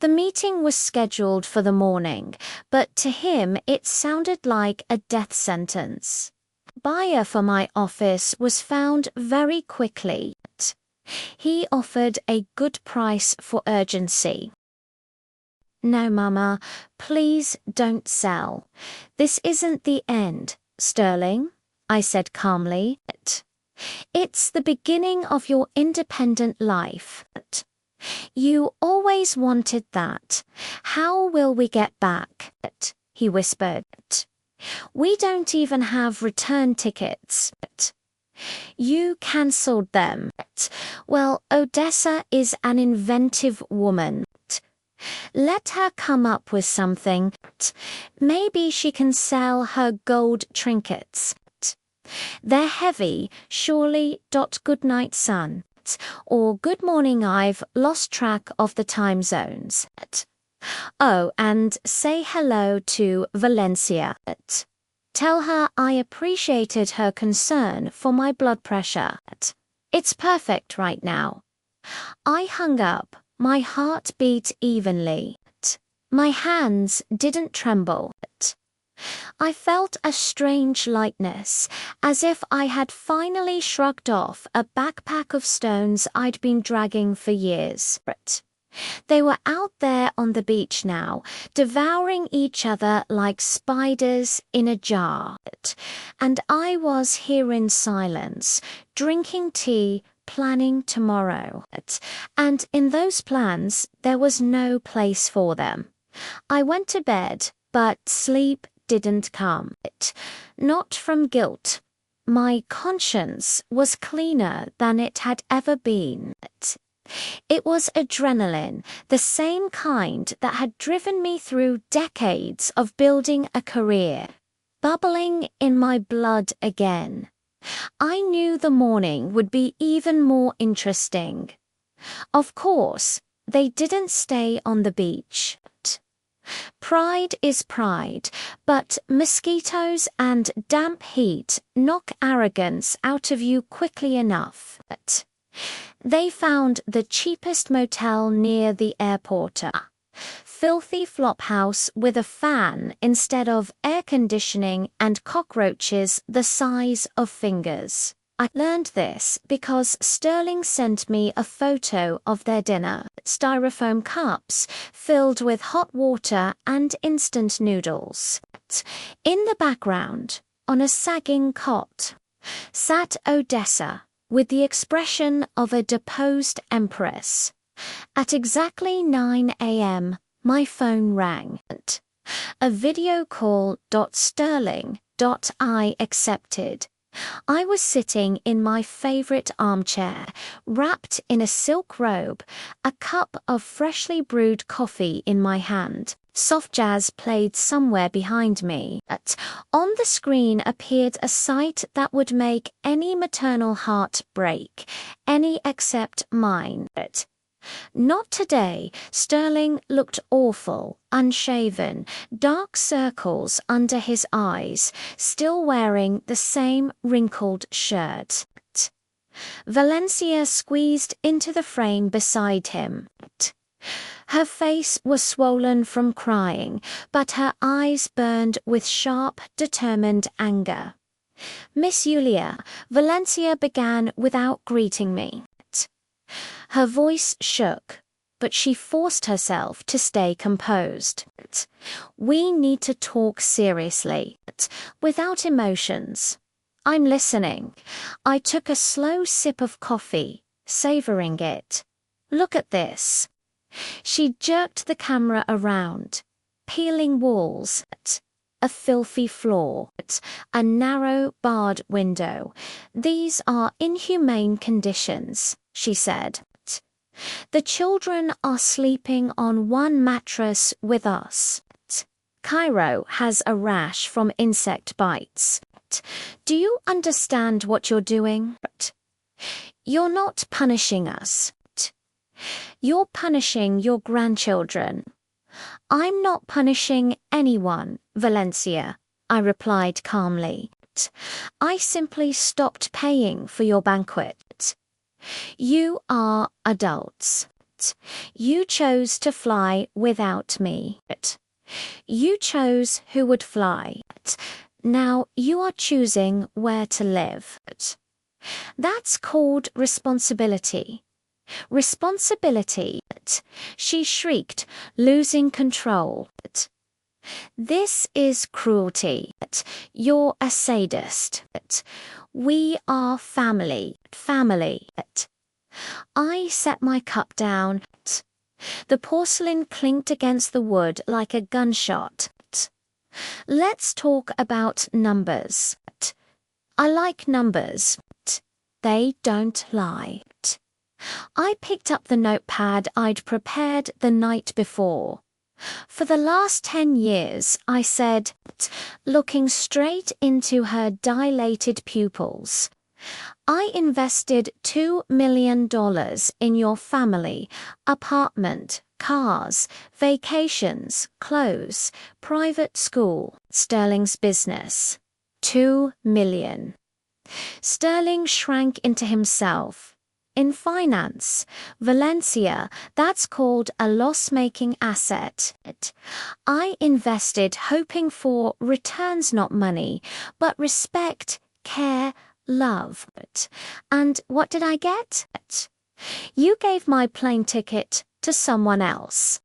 The meeting was scheduled for the morning, but to him it sounded like a death sentence. Buyer for my office was found very quickly. He offered a good price for urgency. "No, Mama, please don't sell. This isn't the end, Sterling. I said calmly. It's the beginning of your independent life. You always wanted that. How will we get back? He whispered. We don't even have return tickets. You cancelled them. Well, Odessa is an inventive woman. Let her come up with something. Maybe she can sell her gold trinkets. They're heavy, surely. Good night, son. Or good morning, I've lost track of the time zones. Oh, and say hello to Valencia. Tell her I appreciated her concern for my blood pressure. It's perfect right now. I hung up. My heart beat evenly. My hands didn't tremble. I felt a strange lightness, as if I had finally shrugged off a backpack of stones I'd been dragging for years. They were out there on the beach now, devouring each other like spiders in a jar. And I was here in silence, drinking tea, planning tomorrow. And in those plans, there was no place for them. I went to bed, but sleep didn't come. Not from guilt. My conscience was cleaner than it had ever been. It was adrenaline, the same kind that had driven me through decades of building a career, bubbling in my blood again. I knew the morning would be even more interesting. Of course, they didn't stay on the beach. Pride is pride, but mosquitoes and damp heat knock arrogance out of you quickly enough. They found the cheapest motel near the airport. Filthy flophouse with a fan instead of air conditioning and cockroaches the size of fingers. I learned this because Sterling sent me a photo of their dinner, styrofoam cups filled with hot water and instant noodles. In the background, on a sagging cot, sat Odessa with the expression of a deposed empress. At exactly 9 a.m., my phone rang. A video call. Sterling. I accepted. I was sitting in my favorite armchair, wrapped in a silk robe, a cup of freshly brewed coffee in my hand. Soft jazz played somewhere behind me. On the screen appeared a sight that would make any maternal heart break, any except mine. Not today. Sterling looked awful, unshaven, dark circles under his eyes, still wearing the same wrinkled shirt. Valencia squeezed into the frame beside him. Her face was swollen from crying, but her eyes burned with sharp, determined anger. Miss Yulia, Valencia began without greeting me. Her voice shook, but she forced herself to stay composed. We need to talk seriously, without emotions. I'm listening. I took a slow sip of coffee, savoring it. Look at this. She jerked the camera around, peeling walls, a filthy floor, a narrow barred window. These are inhumane conditions, she said. The children are sleeping on one mattress with us. Cairo has a rash from insect bites. Do you understand what you're doing? You're not punishing us. You're punishing your grandchildren. I'm not punishing anyone, Valencia, I replied calmly. I simply stopped paying for your banquet. You are adults. You chose to fly without me. You chose who would fly. Now you are choosing where to live. That's called responsibility. Responsibility, she shrieked, losing control. This is cruelty. You're a sadist. We are family. Family. I set my cup down. The porcelain clinked against the wood like a gunshot. Let's talk about numbers. I like numbers. They don't lie. I picked up the notepad I'd prepared the night before. For the last 10 years, I said, looking straight into her dilated pupils, I invested $2 million in your family, apartment, cars, vacations, clothes, private school, Sterling's business. 2 million. Sterling shrank into himself. In finance, Valencia, that's called a loss-making asset. I invested hoping for returns, not money, but respect, care, love. And what did I get? You gave my plane ticket to someone else.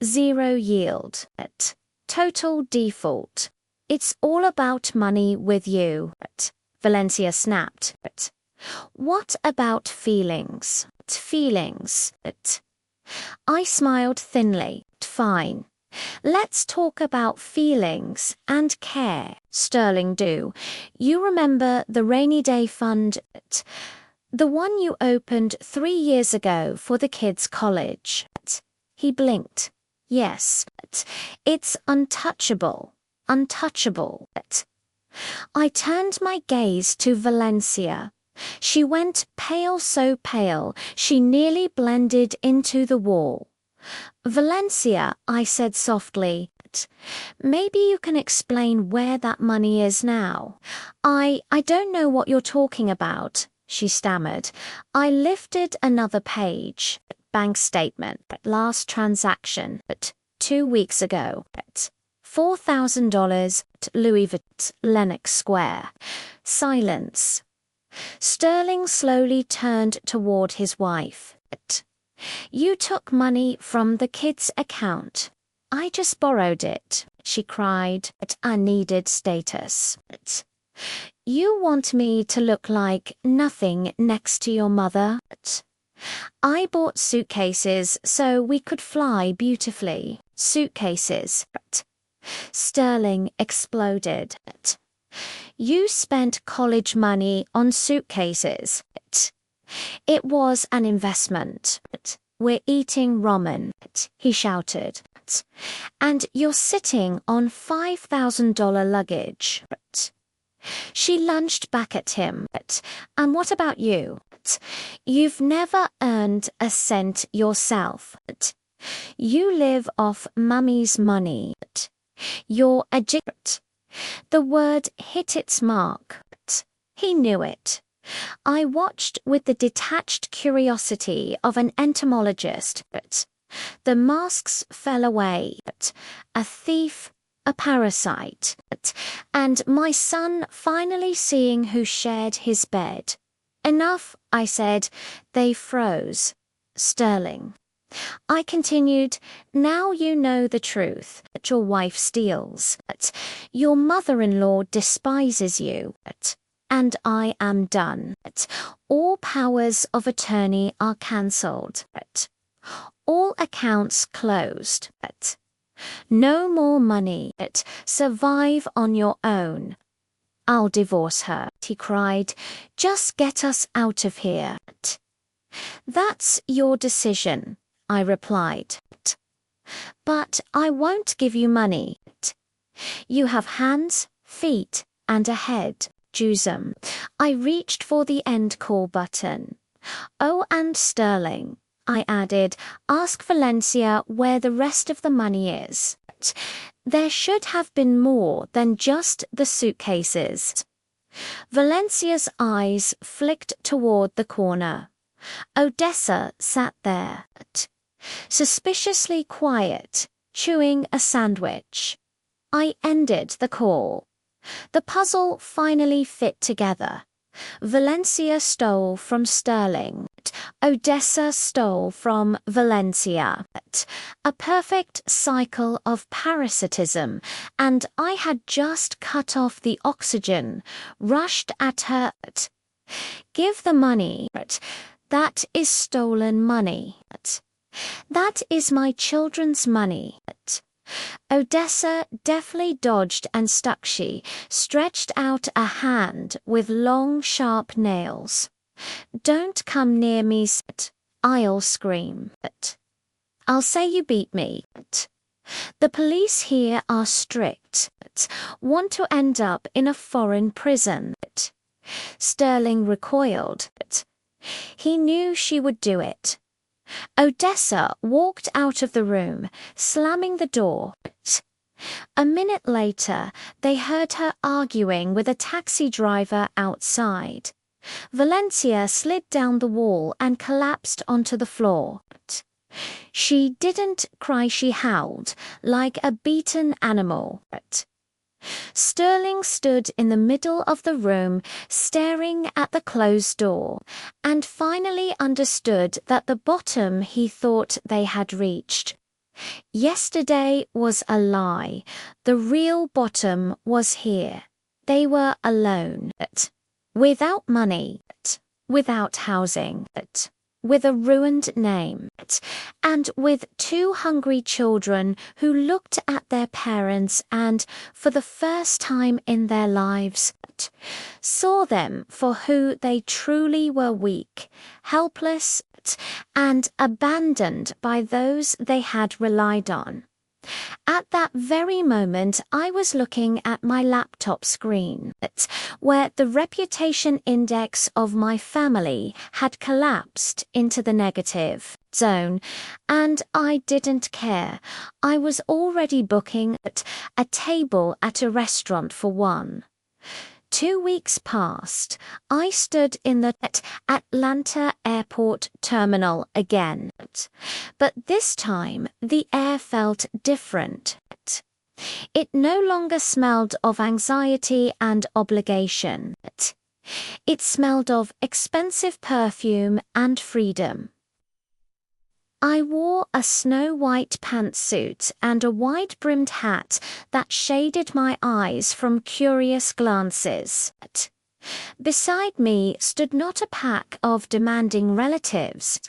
Zero yield. Total default. It's all about money with you. Valencia snapped. What about feelings? Feelings. I smiled thinly. Fine. Let's talk about feelings and care. Sterling, do you remember the rainy day fund? The one you opened 3 years ago for the kids' college. He blinked. Yes. It's untouchable. Untouchable. I turned my gaze to Valencia. She went pale, so pale, she nearly blended into the wall. Valencia, I said softly, maybe you can explain where that money is now. I don't know what you're talking about, she stammered. I lifted another page. Bank statement, last transaction, 2 weeks ago. $4,000, Louis Vuitton, Lenox Square. Silence. Sterling slowly turned toward his wife. You took money from the kid's account. I just borrowed it, she cried. I needed status. You want me to look like nothing next to your mother? I bought suitcases so we could fly beautifully. Suitcases. Sterling exploded. You spent college money on suitcases. It was an investment. We're eating ramen, he shouted. And you're sitting on $5,000 luggage. She lunged back at him. And what about you? You've never earned a cent yourself. You live off mummy's money. You're a jit. The word hit its mark. He knew it. I watched with the detached curiosity of an entomologist. The masks fell away. A thief, a parasite, and my son finally seeing who shared his bed. Enough, I said. They froze. Sterling. I continued, now you know the truth, that your wife steals, that your mother-in-law despises you, and I am done. All powers of attorney are cancelled. All accounts closed. No more money. Survive on your own. I'll divorce her, he cried. Just get us out of here. That's your decision, I replied. But I won't give you money. You have hands, feet, and a head, Jusum. I reached for the end call button. Oh, and Sterling, I added, ask Valencia where the rest of the money is. There should have been more than just the suitcases. Valencia's eyes flicked toward the corner. Odessa sat there, suspiciously quiet, chewing a sandwich. I ended the call. The puzzle finally fit together. Valencia stole from Sterling. Odessa stole from Valencia. A perfect cycle of parasitism, and I had just cut off the oxygen, rushed at her. Give the money. That is stolen money. That is my children's money. Odessa deftly dodged and stuck. She stretched out a hand with long, sharp nails. Don't come near me. I'll scream. I'll say you beat me. The police here are strict. Want to end up in a foreign prison. Sterling recoiled. He knew she would do it. Odessa walked out of the room, slamming the door. A minute later, they heard her arguing with a taxi driver outside. Valencia slid down the wall and collapsed onto the floor. She didn't cry, she howled, like a beaten animal. Sterling stood in the middle of the room, staring at the closed door, and finally understood that the bottom he thought they had reached. Yesterday was a lie. The real bottom was here. They were alone. Without money. Without housing. With a ruined name, and with two hungry children who looked at their parents and, for the first time in their lives, saw them for who they truly were: weak, helpless, and abandoned by those they had relied on. At that very moment, I was looking at my laptop screen, where the reputation index of my family had collapsed into the negative zone, and I didn't care. I was already booking a table at a restaurant for one. 2 weeks passed. I stood in the Atlanta airport terminal again. But this time, the air felt different. It no longer smelled of anxiety and obligation. It smelled of expensive perfume and freedom. I wore a snow-white pantsuit and a wide-brimmed hat that shaded my eyes from curious glances. Beside me stood not a pack of demanding relatives,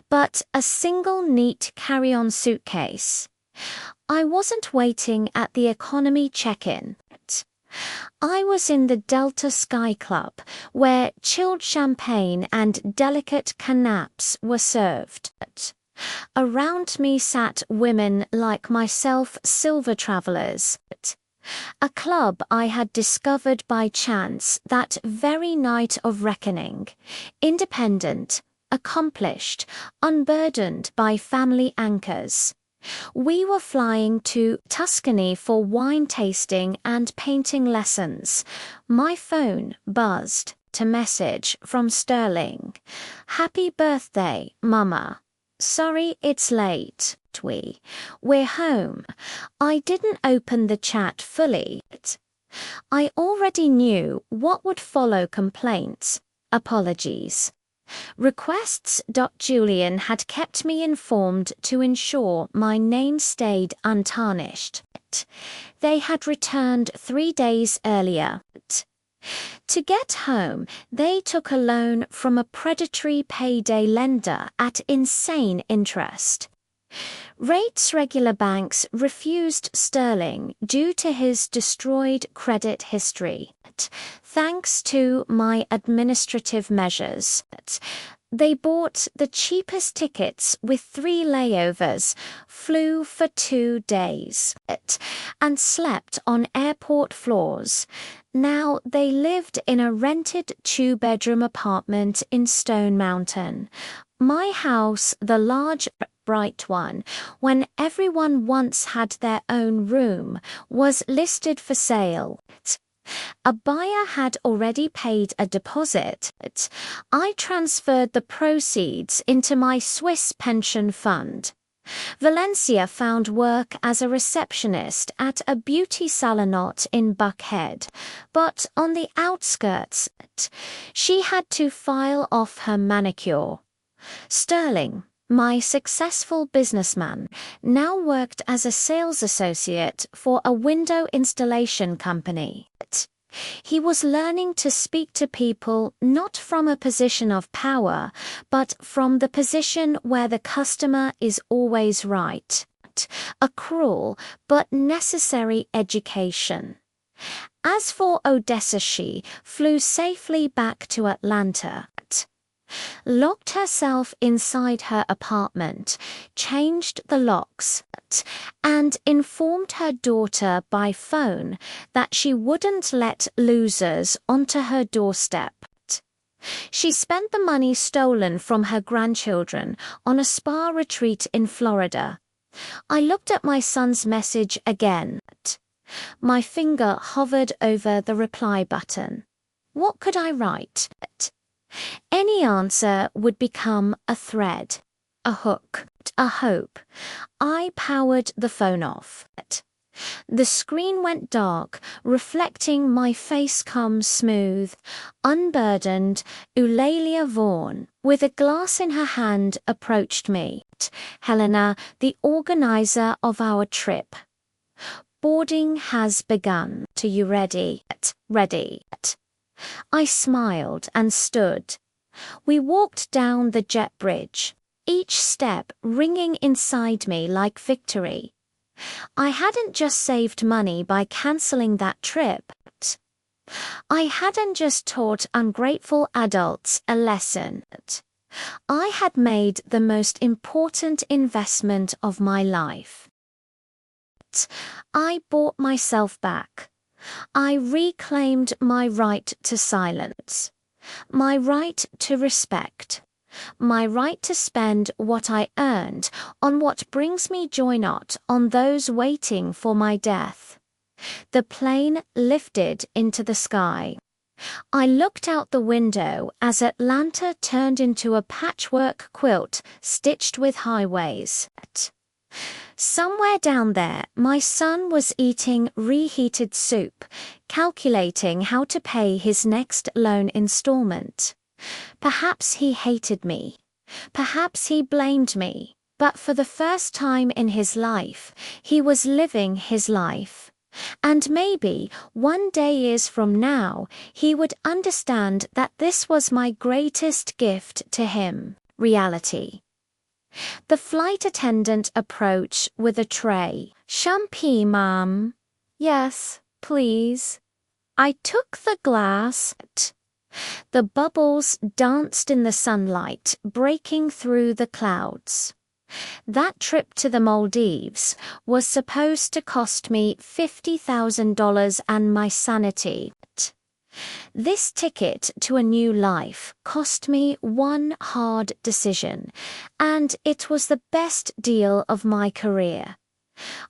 but a single neat carry-on suitcase. I wasn't waiting at the economy check-in. I was in the Delta Sky Club, where chilled champagne and delicate canapes were served. Around me sat women like myself, silver travelers. A club I had discovered by chance that very night of reckoning. Independent, accomplished, unburdened by family anchors. We were flying to Tuscany for wine tasting and painting lessons. My phone buzzed to message from Sterling. "Happy birthday, Mama. Sorry it's late. We're home." I didn't open the chat fully. I already knew what would follow: complaints, apologies, requests. Julian had kept me informed to ensure my name stayed untarnished. They had returned 3 days earlier. To get home, they took a loan from a predatory payday lender at insane interest. Rates regular banks refused Sterling due to his destroyed credit history. Thanks to my administrative measures, they bought the cheapest tickets with 3 layovers, flew for 2 days, and slept on airport floors. Now they lived in a rented 2-bedroom apartment in Stone Mountain. My house, the large, bright one, when everyone once had their own room, was listed for sale. A buyer had already paid a deposit. I transferred the proceeds into my Swiss pension fund. Valencia found work as a receptionist at a beauty salonot in Buckhead, but on the outskirts, she had to file off her manicure. Sterling, my successful businessman, now worked as a sales associate for a window installation company. He was learning to speak to people not from a position of power, but from the position where the customer is always right. A cruel but necessary education. As for Odessa, she flew safely back to Atlanta, locked herself inside her apartment, changed the locks, and informed her daughter by phone that she wouldn't let losers onto her doorstep. She spent the money stolen from her grandchildren on a spa retreat in Florida. I looked at my son's message again. My finger hovered over the reply button. What could I write? Any answer would become a thread, a hook, a hope. I powered the phone off. The screen went dark, reflecting my face come smooth, unburdened. Eulalia Vaughn, with a glass in her hand, approached me. Helena, the organizer of our trip. Boarding has begun. Are you ready? Ready. I smiled and stood. We walked down the jet bridge, each step ringing inside me like victory. I hadn't just saved money by cancelling that trip. I hadn't just taught ungrateful adults a lesson. I had made the most important investment of my life. I bought myself back. I reclaimed my right to silence, my right to respect, my right to spend what I earned on what brings me joy, not on those waiting for my death. The plane lifted into the sky. I looked out the window as Atlanta turned into a patchwork quilt stitched with highways. Somewhere down there, my son was eating reheated soup, calculating how to pay his next loan installment. Perhaps he hated me. Perhaps he blamed me. But for the first time in his life, he was living his life. And maybe 1 day years from now, he would understand that this was my greatest gift to him, reality. The flight attendant approached with a tray. Champagne, ma'am. Yes, please. I took the glass. The bubbles danced in the sunlight, breaking through the clouds. That trip to the Maldives was supposed to cost me $50,000 and my sanity. This ticket to a new life cost me one hard decision, and it was the best deal of my career.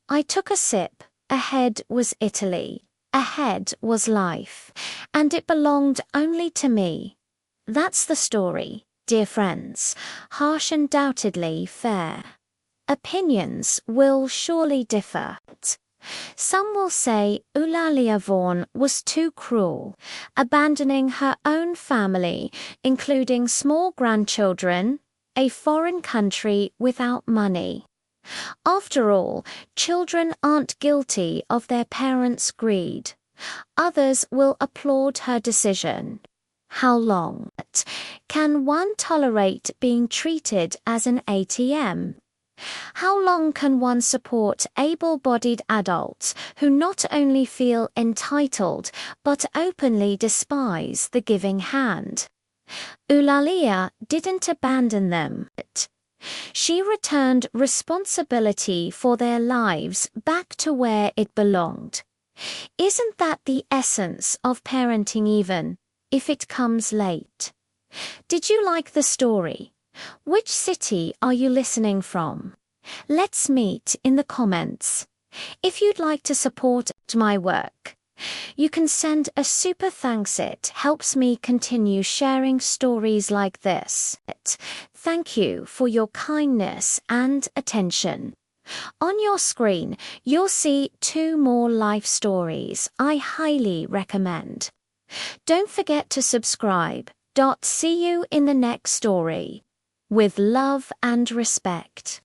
I took a sip. Ahead was Italy. Ahead was life, and it belonged only to me. That's the story, dear friends, harsh, undoubtedly fair. Opinions will surely differ. Some will say Eulalia Vaughn was too cruel, abandoning her own family, including small grandchildren, a foreign country without money. After all, children aren't guilty of their parents' greed. Others will applaud her decision. How long can one tolerate being treated as an ATM? How long can one support able-bodied adults who not only feel entitled but openly despise the giving hand? Eulalia didn't abandon them. She returned responsibility for their lives back to where it belonged. Isn't that the essence of parenting, even if it comes late? Did you like the story? Which city are you listening from? Let's meet in the comments. If you'd like to support my work, you can send a super thanks. It helps me continue sharing stories like this. Thank you for your kindness and attention. On your screen, you'll see 2 more life stories I highly recommend. Don't forget to subscribe. See you in the next story. With love and respect.